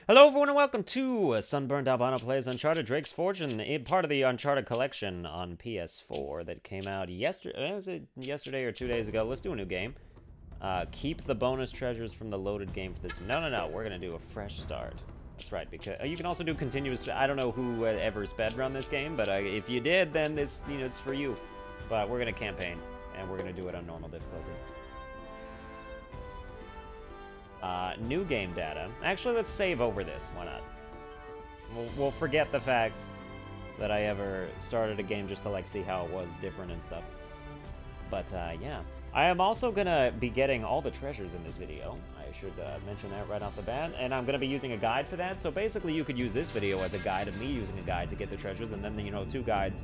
Hello everyone and welcome to Sunburned Albino Plays Uncharted Drake's Fortune, part of the Uncharted Collection on PS4 that came out yesterday. Was it yesterday or 2 days ago? Let's do a new game. Keep the bonus treasures from the loaded game for this. No. We're gonna do a fresh start. That's right, because you can also do continuous. I don't know who ever sped run this game, but if you did, then this, it's for you. But we're gonna campaign, and we're gonna do it on normal difficulty. New game data. Actually, let's save over this. Why not? We'll forget the fact that I ever started a game just to, like, see how it was different and stuff. But, yeah. I am also gonna be getting all the treasures in this video. I should mention that right off the bat. And I'm gonna be using a guide for that. So basically, you could use this video as a guide of me using a guide to get the treasures, and then, two guides,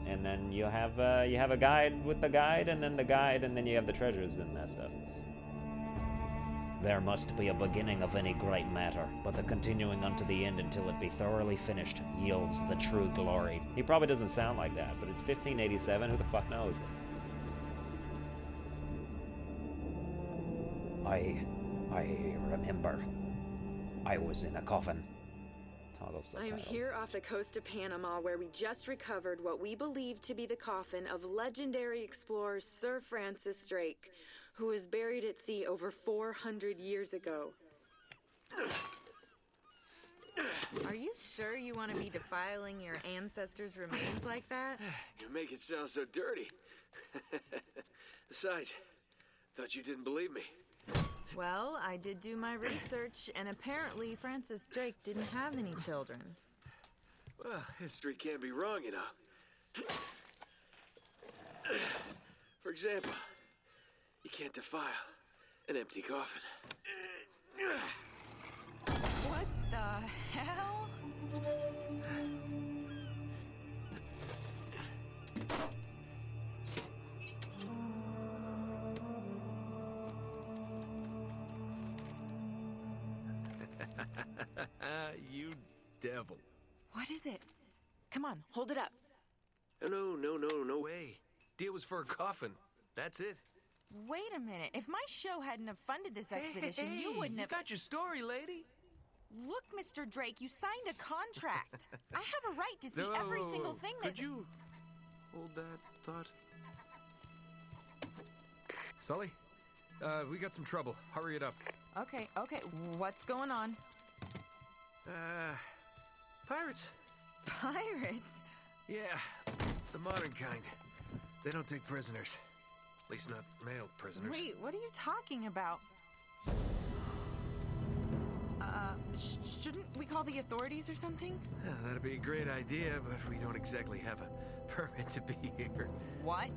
and then you have a guide with the guide, and then the guide, and then you have the treasures and that stuff. There must be a beginning of any great matter, but the continuing unto the end until it be thoroughly finished yields the true glory. He probably doesn't sound like that, but it's 1587, who the fuck knows? I remember. I was in a coffin. I'm here off the coast of Panama, where we just recovered what we believe to be the coffin of legendary explorer Sir Francis Drake, who was buried at sea over 400 years ago. Are you sure you want to be defiling your ancestors' remains like that? You make it sound so dirty. Besides, thought you didn't believe me. Well, I did do my research, and apparently Francis Drake didn't have any children. Well, history can't be wrong, you know. For example, you can't defile an empty coffin. What the hell? You devil. What is it? Come on, hold it up. No way. Deal was for a coffin. That's it. Wait a minute. If my show hadn't have funded this expedition, you wouldn't have... You got your story, lady. Look, Mr. Drake, you signed a contract. I have a right to see every single thing that's... Could you hold that thought? Sully, we got some trouble. Hurry it up. Okay. What's going on? Pirates. Pirates? Yeah, the modern kind. They don't take prisoners. At least not male prisoners. Wait, what are you talking about? Shouldn't we call the authorities or something? Yeah, that'd be a great idea, but we don't exactly have a permit to be here. What?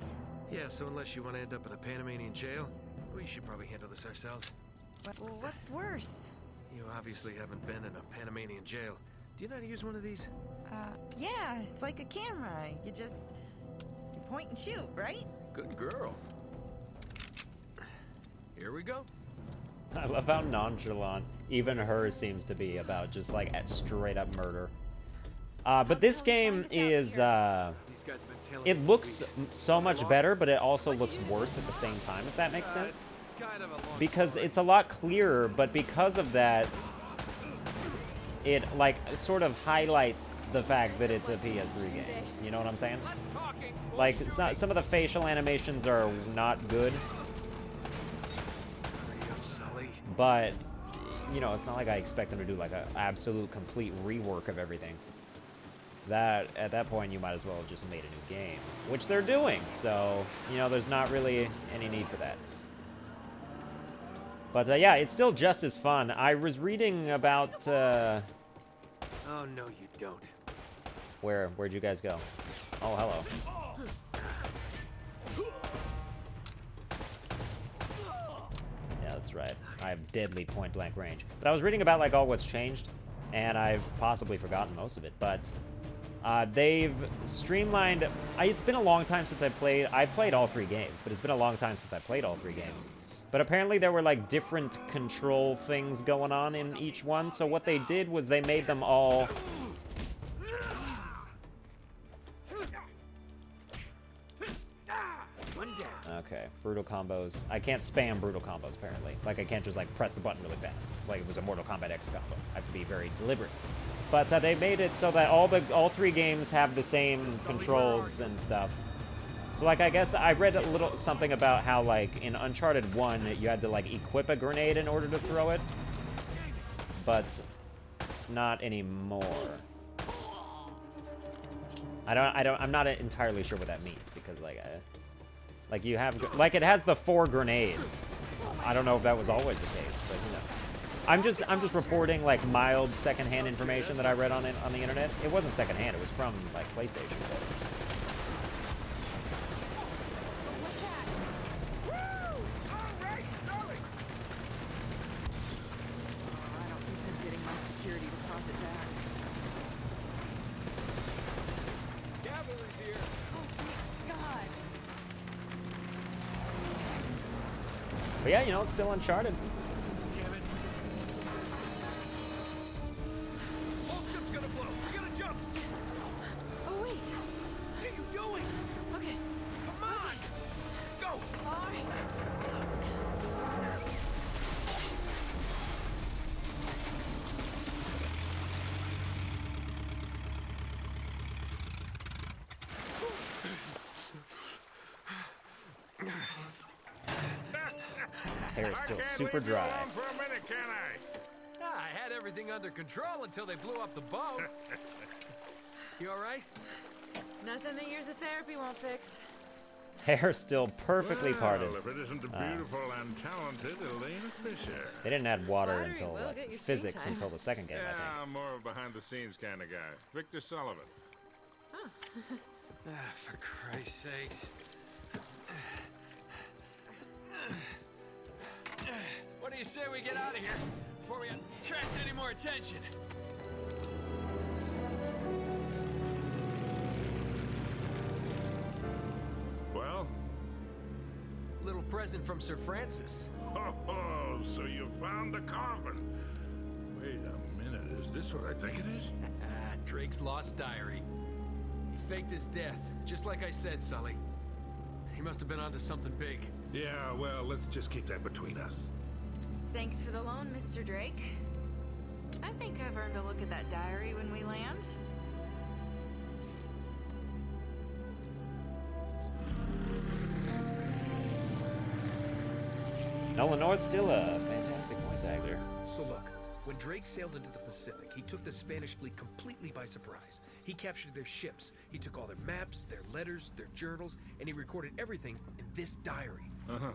Yeah, so unless you want to end up in a Panamanian jail, we should probably handle this ourselves. Well, what's worse? You obviously haven't been in a Panamanian jail. Do you know how to use one of these? Yeah, it's like a camera. You point and shoot, right? Good girl. Here we go. I love how nonchalant even her seems to be about just like straight up murder. But this game is, it looks so much better, but it also looks worse at the same time, if that makes sense. Because it's a lot clearer, but because of that, it like sort of highlights the fact that it's a PS3 game. You know what I'm saying? Like, some of the facial animations are not good. But, it's not like I expect them to do like an absolute complete rework of everything. At that point, you might as well have just made a new game, which they're doing. So, there's not really any need for that. But, yeah, it's still just as fun. I was reading about, Oh, no, you don't. Where'd you guys go? Oh, hello. Yeah, that's right. I have deadly point-blank range. But I was reading about, like, all what's changed, and I've possibly forgotten most of it, but they've streamlined... It's been a long time since I played all 3 games, but it's been a long time since I played all 3 games. But apparently there were, like, different control things going on in each one, so what they did was they made them all... Okay, brutal combos. I can't spam brutal combos, apparently. Like, I can't just, like, press the button really fast. Like it was a Mortal Kombat X combo. I have to be very deliberate. But they made it so that all three games have the same controls and stuff. So, like, I guess I read a little something about how, like, in Uncharted 1, you had to, like, equip a grenade in order to throw it. But not anymore. I'm not entirely sure what that means, because, like, you have, like, it has the 4 grenades. I don't know if that was always the case, but, you know. I'm just reporting, like, mild secondhand information that I read on the internet. It wasn't secondhand, it was from, like, PlayStation. But But yeah, you know, it's still Uncharted. Damn it. Whole ship's gonna blow. We gotta jump. Oh, wait. What are you doing? Okay. Come on. Go. All right. Hair is still super dry. For a minute, can I? I had everything under control until they blew up the boat. You all right? Nothing that years of therapy won't fix. Hair still perfectly parted. If it isn't the beautiful and talented Elena Fisher. They didn't add water Flattery until will like, get you physics screen time. until the second game, I think. Yeah, I'm more of a behind-the-scenes kind of guy. Victor Sullivan. For Christ's sakes. What do you say we get out of here before we attract any more attention? Well? Little present from Sir Francis. Oh, so you found the coffin. Wait a minute, is this what I think it is? Drake's lost diary. He faked his death, just like I said, Sully. He must have been onto something big. Yeah, well, let's just keep that between us. Thanks for the loan, Mr. Drake. I think I've earned a look at that diary when we land. Nolan North's still a fantastic voice actor. So look, when Drake sailed into the Pacific, he took the Spanish fleet completely by surprise. He captured their ships, he took all their maps, their letters, their journals, and he recorded everything in this diary.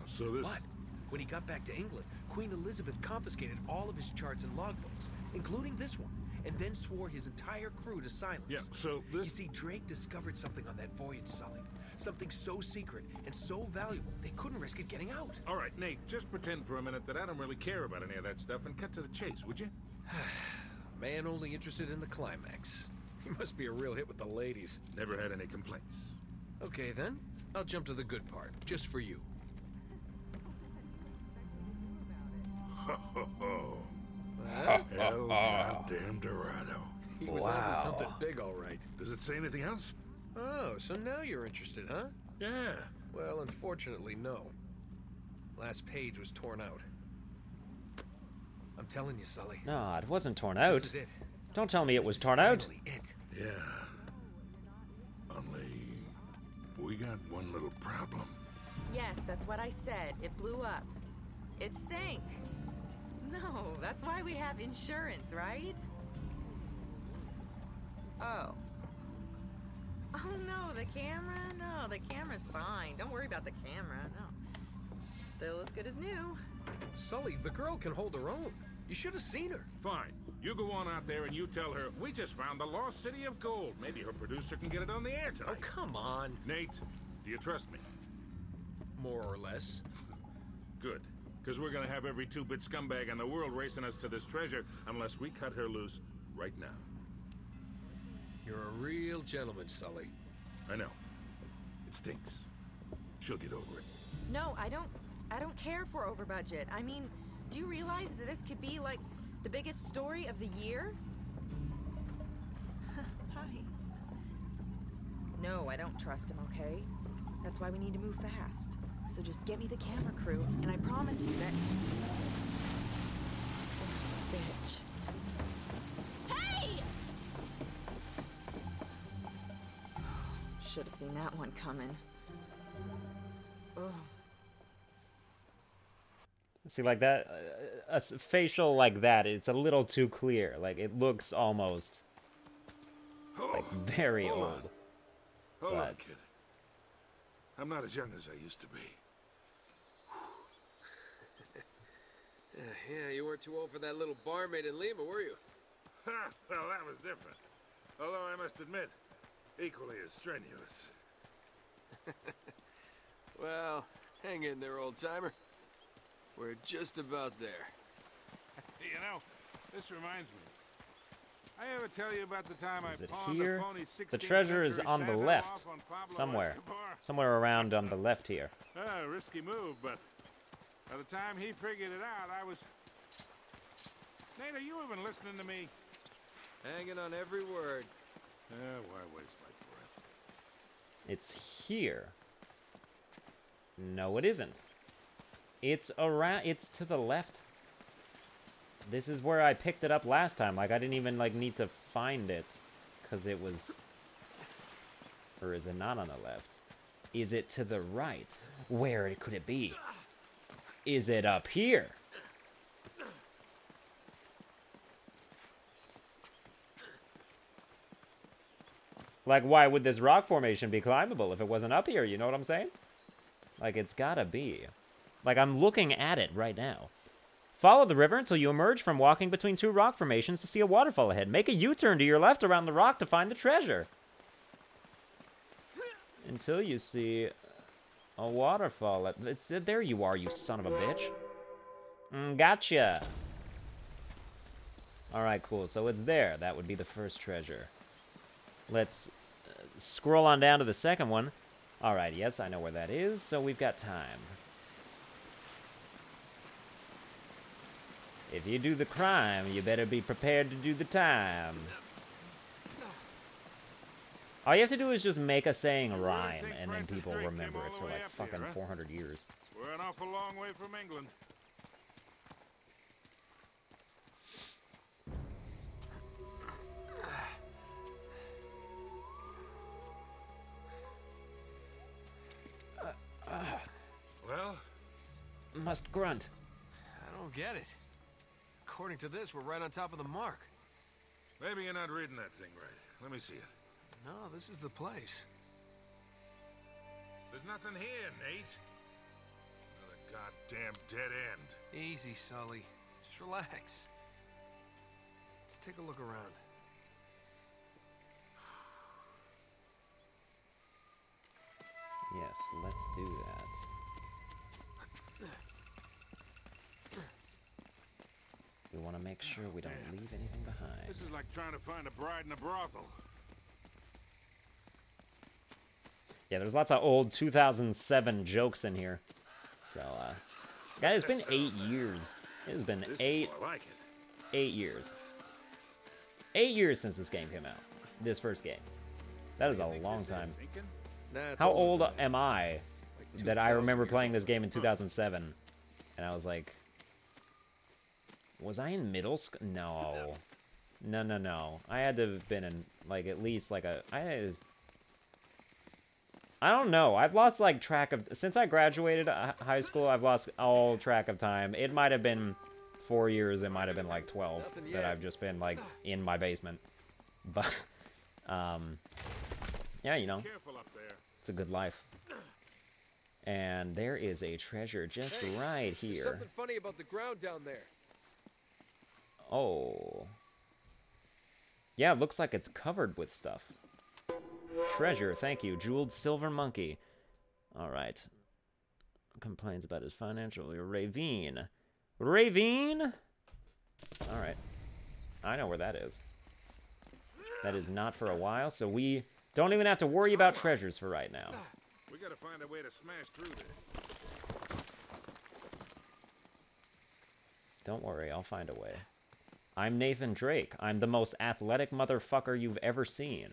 So this... But when he got back to England, Queen Elizabeth confiscated all of his charts and logbooks, including this one, and then swore his entire crew to silence. Yeah, so this... You see, Drake discovered something on that voyage, Sully. Something so secret and so valuable, they couldn't risk it getting out. All right, Nate, just pretend for a minute that I don't really care about any of that stuff and cut to the chase, would you? Man only interested in the climax. He must be a real hit with the ladies. Never had any complaints. Okay, then. I'll jump to the good part, just for you. Ho, ho, ho. El goddamn Dorado. He was onto something big, all right. Does it say anything else? Oh, so now you're interested, huh? Yeah. Well, unfortunately, no. Last page was torn out. I'm telling you, Sully. No, it wasn't torn out. This is it. Don't tell me it This was is torn out. finally it. Yeah. Only... we got one little problem. Yes, that's what I said. It blew up. It sank. No, that's why we have insurance, right? Oh. Oh no, the camera? No, the camera's fine. Don't worry about the camera, no. Still as good as new. Sully, the girl can hold her own. You should have seen her. Fine. You go on out there and you tell her, we just found the lost city of gold. Maybe her producer can get it on the air tonight. Oh, come on. Nate, do you trust me? More or less. Good. Because we're going to have every two-bit scumbag in the world racing us to this treasure unless we cut her loose right now. You're a real gentleman, Sully. I know. It stinks. She'll get over it. No, I don't care for over budget. I mean, do you realize that this could be like the biggest story of the year? Hi. No, I don't trust him, okay? That's why we need to move fast. So just get me the camera crew, and I promise you that... Son of a bitch. Hey! Should have seen that one coming. Ugh. See, like that, a facial like that, it's a little too clear. Like, it looks almost, like, very old. Hold on, kid. I'm not as young as I used to be. Yeah, you weren't too old for that little barmaid in Lima, were you? Ha! Well, that was different. Although I must admit, equally as strenuous. Well, hang in there, old-timer. We're just about there. You know, this reminds me. I ever tell you about the time Is I it pawned here? a phony 16th The treasure is century on the Santa left. off on Pablo Somewhere. Escobar? Somewhere around on the left here. Risky move, but by the time he figured it out, I was... Nate, are you even listening to me? Hanging on every word. Why waste my breath? It's here. No, it isn't. It's around, it's to the left. This is where I picked it up last time. Like, I didn't even, like, need to find it. Because it was... Or is it not on the left? Is it to the right? Where could it be? Is it up here? Like, why would this rock formation be climbable if it wasn't up here? You know what I'm saying? Like, it's gotta be. Like, I'm looking at it right now. Follow the river until you emerge from walking between two rock formations to see a waterfall ahead. Make a U-turn to your left around the rock to find the treasure. Until you see a waterfall. There you are, you son of a bitch. Gotcha. Alright, cool. So it's there. That would be the first treasure. Let's scroll on down to the second one. Alright, yes, I know where that is, so we've got time. If you do the crime, you better be prepared to do the time. All you have to do is just make a saying rhyme, and then people remember it for like fucking 400 years. We're an awful long way from England. Well? Must grunt. I don't get it. According to this, we're right on top of the mark. Maybe you're not reading that thing right. Let me see it. No, this is the place. There's nothing here, Nate. Another goddamn dead end. Easy, Sully. Just relax. Let's take a look around. Yes, let's do that. We want to make sure we don't leave anything behind. This is like trying to find a bride in a brothel. Yeah, there's lots of old 2007 jokes in here. So, guys, it's been 8 years. It has been eight years. 8 years since this game came out. This first game. That is a long time. How old am I that I remember playing this game in 2007? And I was like... Was I in middle school? No. No. I had to have been in, like, at least, like, I don't know. I've lost, like, track of... Since I graduated high school, I've lost all track of time. It might have been 4 years. It might have been, like, 12 that I've just been, like, in my basement. But, yeah, you know. It's a good life. And there is a treasure just right here. There's something funny about the ground down there. Oh. Yeah, it looks like it's covered with stuff. Treasure, thank you. Jeweled silver monkey. Alright. Complains about his financial... Ravine. Ravine? Alright. I know where that is. That is not for a while, so we don't even have to worry about treasures for right now. We gotta find a way to smash through this. Don't worry, I'll find a way. I'm Nathan Drake. I'm the most athletic motherfucker you've ever seen.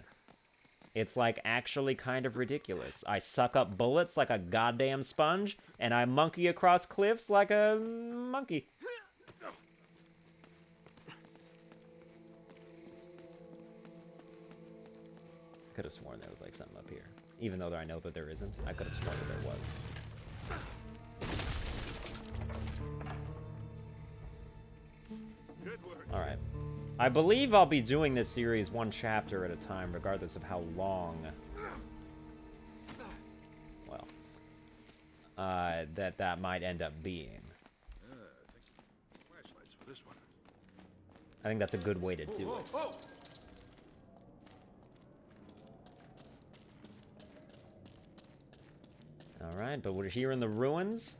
It's, like, actually kind of ridiculous. I suck up bullets like a goddamn sponge, and I monkey across cliffs like a monkey. Could have sworn there was, like, something up here. Even though I know that there isn't, I could have sworn that there was. Alright. I believe I'll be doing this series one chapter at a time, regardless of how long... well... that might end up being. Flashlights for this one. I think that's a good way to do it. Alright, but we're here in the ruins.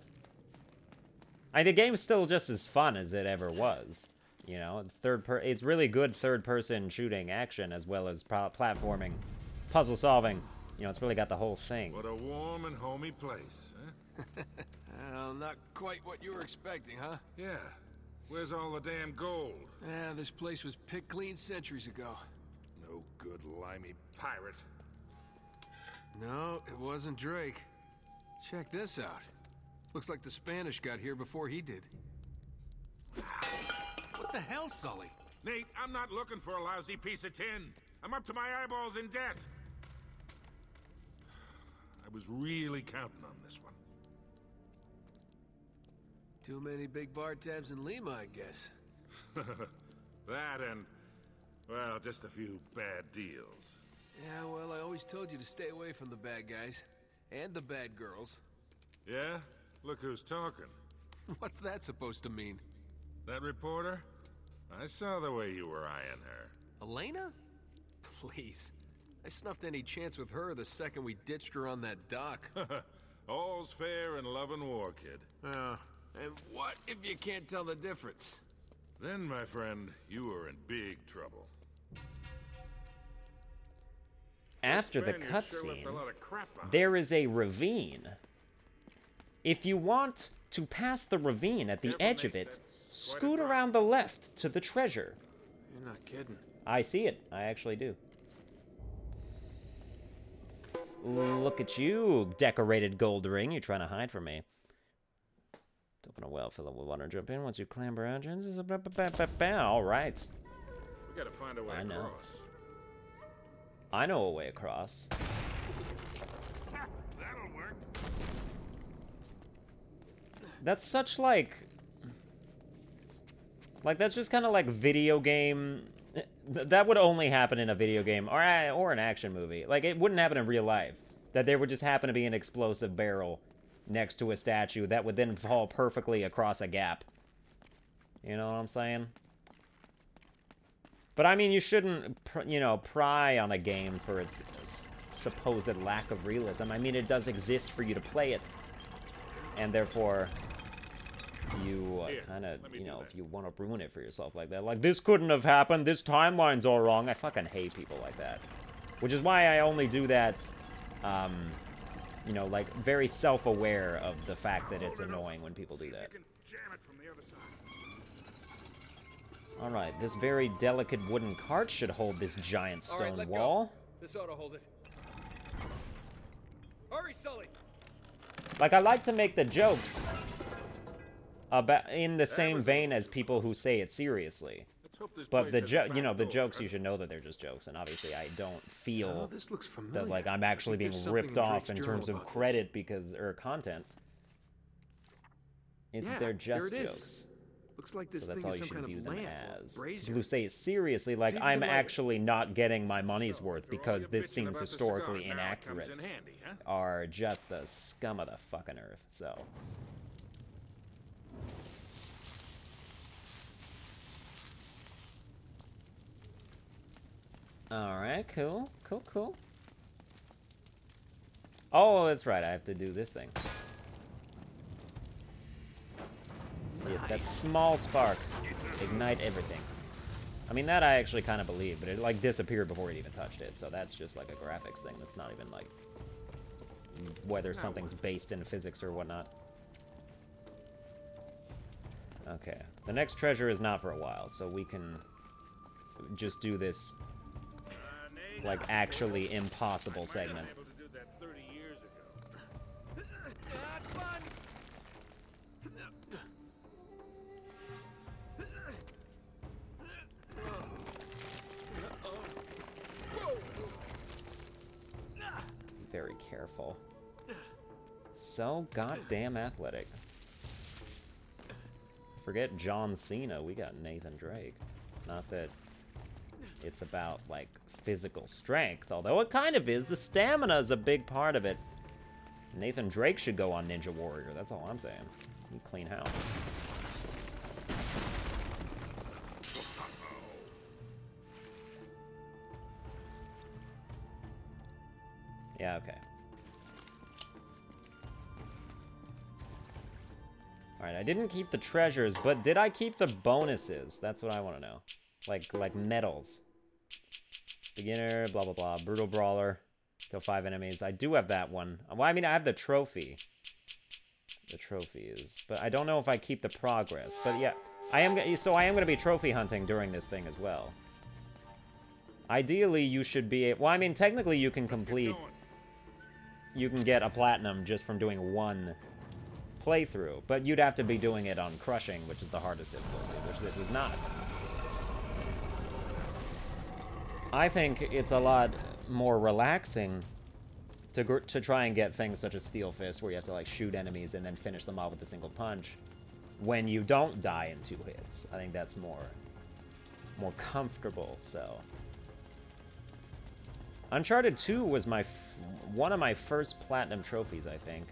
The game's still just as fun as it ever was. You know, it's really good third-person shooting action as well as platforming, puzzle solving. You know, it's really got the whole thing. What a warm and homey place, huh? Well, not quite what you were expecting, huh? Yeah. Where's all the damn gold? Yeah, this place was picked clean centuries ago. No good limey pirate. No, it wasn't Drake. Check this out. Looks like the Spanish got here before he did. What the hell, Sully? Nate, I'm not looking for a lousy piece of tin. I'm up to my eyeballs in debt. I was really counting on this one. Too many big bar tabs in Lima, I guess. That and, well, just a few bad deals. Yeah, well, I always told you to stay away from the bad guys. And the bad girls. Yeah? Look who's talking. What's that supposed to mean? That reporter? I saw the way you were eyeing her. Elena? Please. I snuffed any chance with her the second we ditched her on that dock. All's fair in love and war, kid. And what if you can't tell the difference? Then, my friend, you are in big trouble. After the Spaniards sure left cutscene, a lot of crap behind. there is a ravine. If you want to pass the ravine at the Careful, edge of Nate, it, that's scoot quite a drop. around the left to the treasure. You're not kidding. I see it. I actually do. Look at you, decorated gold ring. You're trying to hide from me. Open a well, fill it with water, jump in. Once you clamber out, all right. We gotta find a way I know. across. I know a way across. That'll work. That's such, like, that's just kind of like video game. That would only happen in a video game or an action movie. Like, it wouldn't happen in real life. That there would just happen to be an explosive barrel next to a statue that would then fall perfectly across a gap. You know what I'm saying? But, I mean, you shouldn't, you know, pry on a game for its supposed lack of realism. I mean, it does exist for you to play it. And therefore, you kind of, you know, if you want to ruin it for yourself like that. Like, this couldn't have happened, this timeline's all wrong. I fucking hate people like that. Which is why I only do that, you know, like, very self-aware of the fact that it's annoying when people do that. Alright, this very delicate wooden cart should hold this giant stone wall. This ought to hold it. Hurry, Sully! Like, I like to make the jokes about in the same vein as people who say it seriously. But the jokes, you should know that they're just jokes, and obviously I don't feel This looks familiar. that, like, I'm actually being There's ripped something in off in Drake's terms journal of about credit because, or content. They're just here it is. jokes. Looks like this So that's thing all is you some should kind view of them lamp or as. brazier. People who say it seriously, like, See if you I'm can light it. actually not getting my money's worth After all because your this bitching seems about the historically cigar, now it comes inaccurate, in handy, huh? are just the scum of the fucking earth, so. Alright, cool. Cool. Oh, that's right, I have to do this thing. Yes, that small spark. Ignite everything. I mean, that I actually kind of believe, but it, like, disappeared before it even touched it, so that's just, like, a graphics thing. That's not even, like, whether something's based in physics or whatnot. Okay. The next treasure is not for a while, so we can just do this like, actually impossible segment. Able to do that 30 years ago. Very careful. So goddamn athletic. Forget John Cena, we got Nathan Drake. Not that it's about, like, physical strength, although it kind of is. The stamina is a big part of it. Nathan Drake should go on Ninja Warrior, that's all I'm saying. You clean house. Yeah, okay. Alright, I didn't keep the treasures, but did I keep the bonuses? That's what I want to know. Like medals. Beginner, blah, blah, blah. Brutal Brawler. Kill 5 enemies. I do have that one. Well, I mean, I have the trophy. The trophy is... But I don't know if I keep the progress. But yeah, I am going to be trophy hunting during this thing as well. Ideally, you should be... Well, I mean, technically you can complete... You can get a platinum just from doing one playthrough. But you'd have to be doing it on Crushing, which is the hardest difficulty, which this is not. I think it's a lot more relaxing to try and get things such as Steel Fist, where you have to, like, shoot enemies and then finish them off with a single punch, when you don't die in 2 hits. I think that's more comfortable, so... Uncharted 2 was one of my first platinum trophies, I think.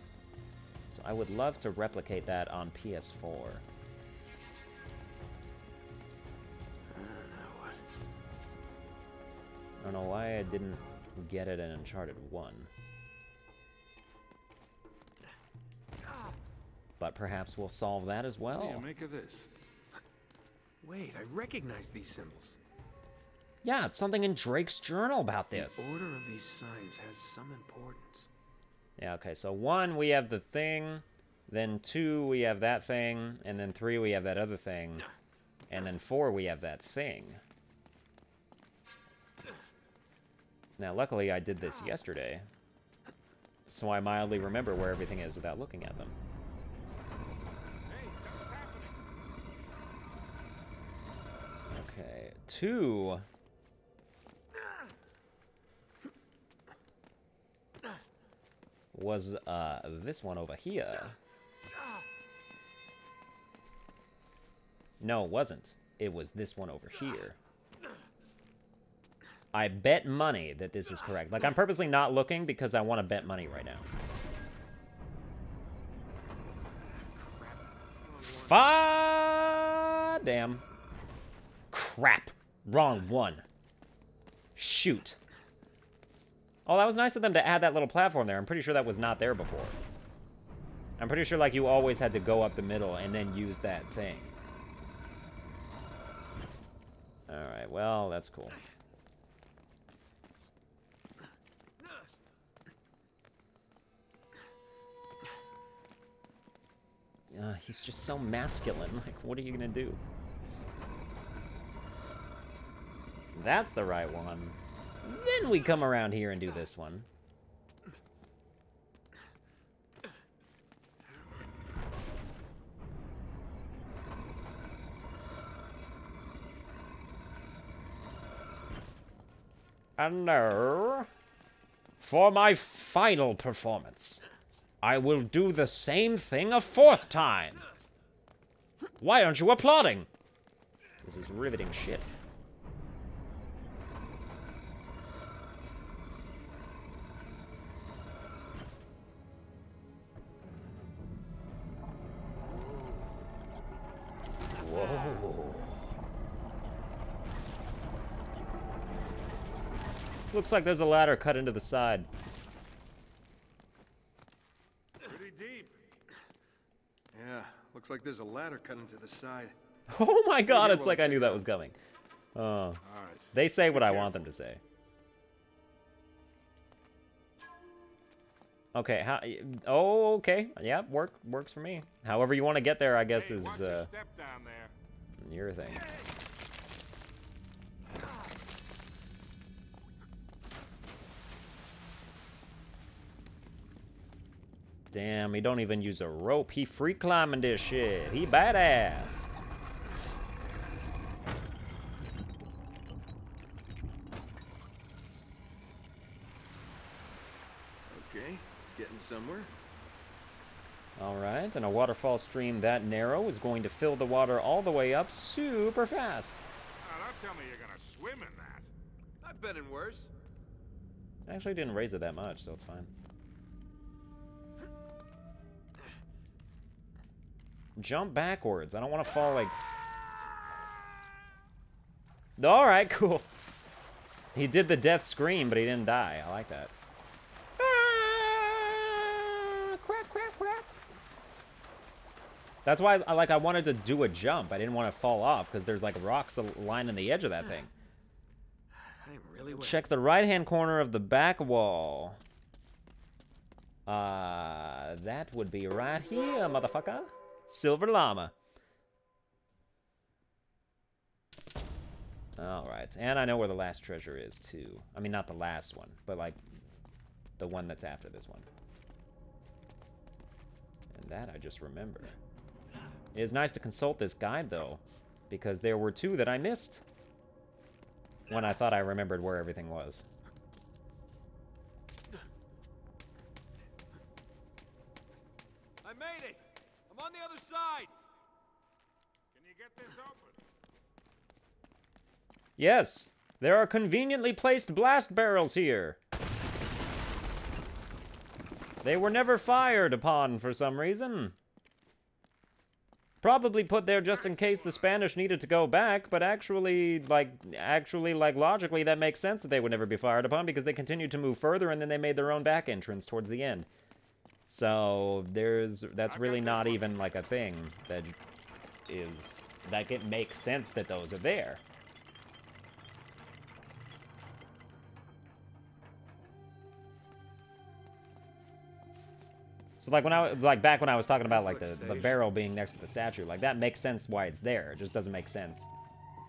So I would love to replicate that on PS4. I don't know why I didn't get it in Uncharted 1. But perhaps we'll solve that as well. What do you make of this? Wait, I recognize these symbols. Yeah, it's something in Drake's journal about this. The order of these signs has some importance. Yeah, okay, so 1, we have the thing. Then 2, we have that thing. And then 3, we have that other thing. And then 4, we have that thing. Now, luckily, I did this yesterday, so I mildly remember where everything is without looking at them. Hey, something's happening. Okay, 2... was, this one over here. No, it wasn't. It was this one over here. I bet money that this is correct. Like, I'm purposely not looking because I want to bet money right now. Damn. Crap. Wrong one. Shoot. Oh, that was nice of them to add that little platform there. I'm pretty sure that was not there before. I'm pretty sure, like, you always had to go up the middle and then use that thing. Alright, well, that's cool. He's just so masculine. Like, what are you gonna do? That's the right one. Then we come around here and do this one. And now, for my final performance, I will do the same thing a 4th time. Why aren't you applauding? This is riveting shit. Whoa. Looks like there's a ladder cut into the side. Pretty deep. Yeah, looks like there's a ladder cut into the side. Oh my god, it's like I knew that was coming. All right. They say what I want them to say. Okay, oh, okay. Yeah, works for me. However you want to get there, I guess, is watch your step down there. Your thing. Damn, he don't even use a rope. He free climbing this shit. He badass. Okay, getting somewhere. Alright, and a waterfall stream that narrow is going to fill the water all the way up super fast. Don't tell me you're gonna swim in that. I've been in worse. I actually didn't raise it that much, so it's fine. Jump backwards. I don't want to fall like... Alright, cool. He did the death scream, but he didn't die. I like that. Crap, crap, crap. That's why I wanted to do a jump. I didn't want to fall off, because there's like rocks lining the edge of that thing. Really check the right-hand corner of the back wall. That would be right here, motherfucker. Silver llama. Alright, and I know where the last treasure is, too. I mean, not the last one, but, like, the one that's after this one. And that I just remember. It is nice to consult this guide, though, because there were two that I missed when I thought I remembered where everything was. I made it! I'm on the other side! Can you get this open? Yes, there are conveniently placed blast barrels here. They were never fired upon for some reason. Probably put there just in case the Spanish needed to go back, but actually, logically, that makes sense that they would never be fired upon because they continued to move further and then they made their own back entrance towards the end. So, that's really not even, like, a thing that it makes sense that those are there. So, like, back when I was talking about, like, the barrel being next to the statue, like, that makes sense why it's there. It just doesn't make sense.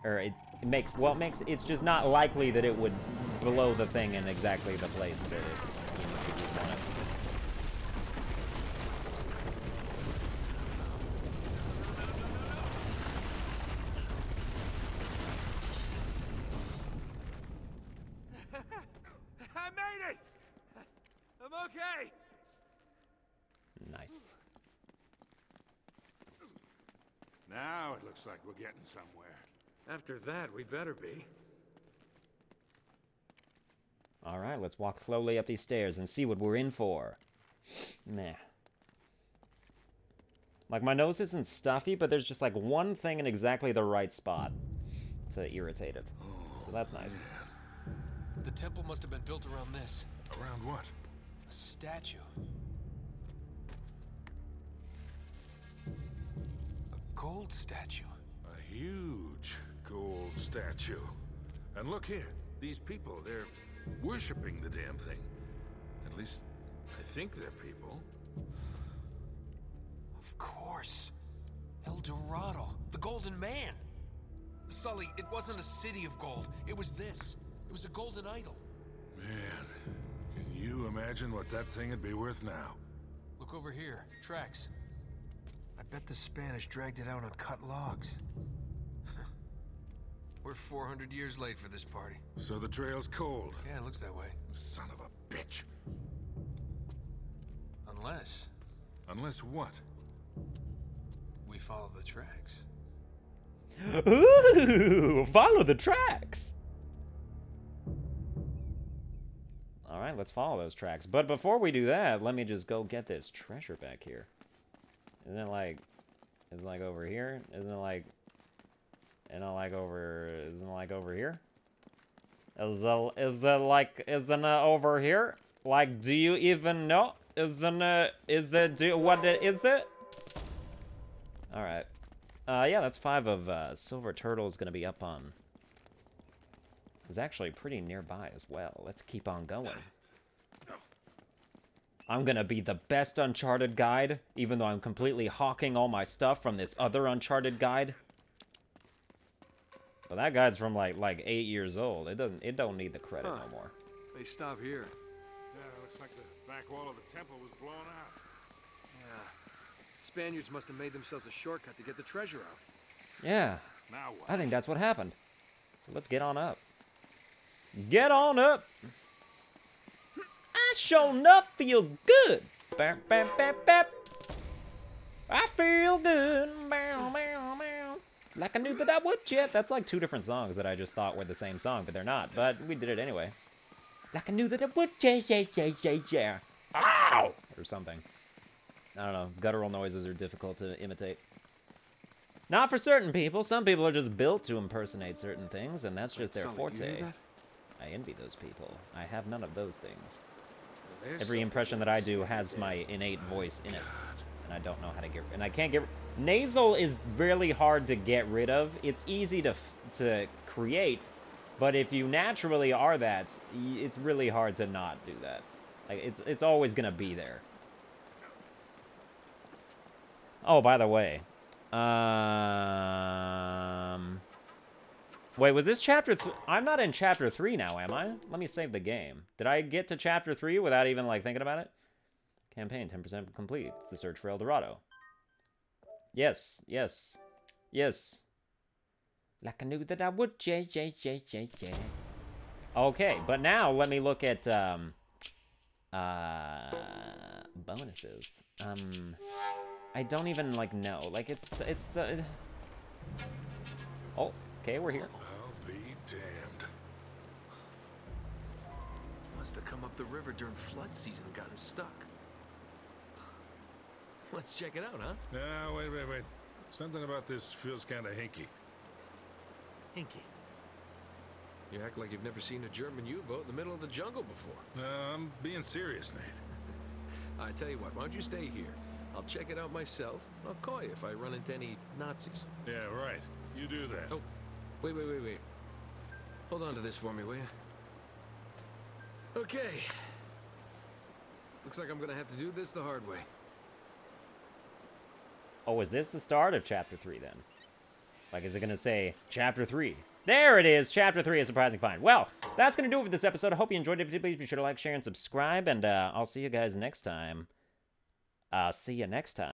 Or it's just not likely that it would blow the thing in exactly the place that it would want it. I made it! I'm okay! Nice. Now it looks like we're getting somewhere. After that, we better be. Alright, let's walk slowly up these stairs and see what we're in for. Meh. Like, my nose isn't stuffy, but there's just, like, one thing in exactly the right spot to irritate it. So that's nice. The temple must have been built around this. Around what? A statue. A gold statue. A huge gold statue. And look here, these people, they're worshipping the damn thing. At least, I think they're people. Of course. El Dorado, the Golden Man. Sully, it wasn't a city of gold. It was this. It was a golden idol. Man, can you imagine what that thing would be worth now? Look over here. Tracks. I bet the Spanish dragged it out on cut logs. We're 400 years late for this party. So the trail's cold. Yeah, it looks that way. Son of a bitch. Unless Unless what? we follow the tracks. Ooh, follow the tracks. Alright, let's follow those tracks. But before we do that, let me just go get this treasure back here. Isn't it like over here? Isn't it like over here? Is it over here? Like, do you even know? What is it? Alright. Yeah, that's 5 of Silver Turtle's gonna be up on. It's actually pretty nearby as well. Let's keep on going. I'm gonna be the best Uncharted guide, even though I'm completely hawking all my stuff from this other Uncharted guide. But that guide's from like 8 years old. It don't need the credit no more. They stop here. Yeah, it looks like the back wall of the temple was blown out. Spaniards must have made themselves a shortcut to get the treasure out. Yeah, Now what? I think that's what happened. So let's get on up. Get on up! I sure enough feel good! Bam, bam, bam, bam. I feel good! Bow, bow, bow. Like I knew that I would yet. That's like 2 different songs that I just thought were the same song, but they're not. But we did it anyway. Like I knew that I would, yeah, yeah, yeah, yeah, yeah. Ow! Or something. I don't know. Guttural noises are difficult to imitate. Not for certain people. Some people are just built to impersonate certain things, and that's just their forte. I envy those people. I have none of those things. Every impression that I do has my innate voice in it, and I don't know how to get. And I can't get. Nasal is really hard to get rid of. It's easy to create, but if you naturally are that, it's really hard to not do that. Like it's always gonna be there. Oh, by the way, wait, was this chapter? I'm not in chapter 3 now, am I? Let me save the game. Did I get to chapter 3 without even like thinking about it? Campaign 10% complete. The search for El Dorado. Yes, yes, yes. Like I knew that I would. J. Okay, but now let me look at bonuses. I don't even like know. Like it's the. Oh, okay, we're here. I'll be damned. Must have come up the river during flood season and gotten stuck. Let's check it out, huh? Now, wait. Something about this feels kind of hinky. Hinky. You act like you've never seen a German U-boat in the middle of the jungle before. I'm being serious, Nate. I tell you what, why don't you stay here? I'll check it out myself. I'll call you if I run into any Nazis. Yeah, right. You do that. Oh, wait. Hold on to this for me, will you? Okay. Looks like I'm gonna have to do this the hard way. Oh, is this the start of chapter 3 then? Like, is it gonna say chapter 3? There it is! Chapter 3 is surprising find. Well, that's gonna do it for this episode. I hope you enjoyed it. If you did, please be sure to like, share, and subscribe. And I'll see you guys next time. See you next time.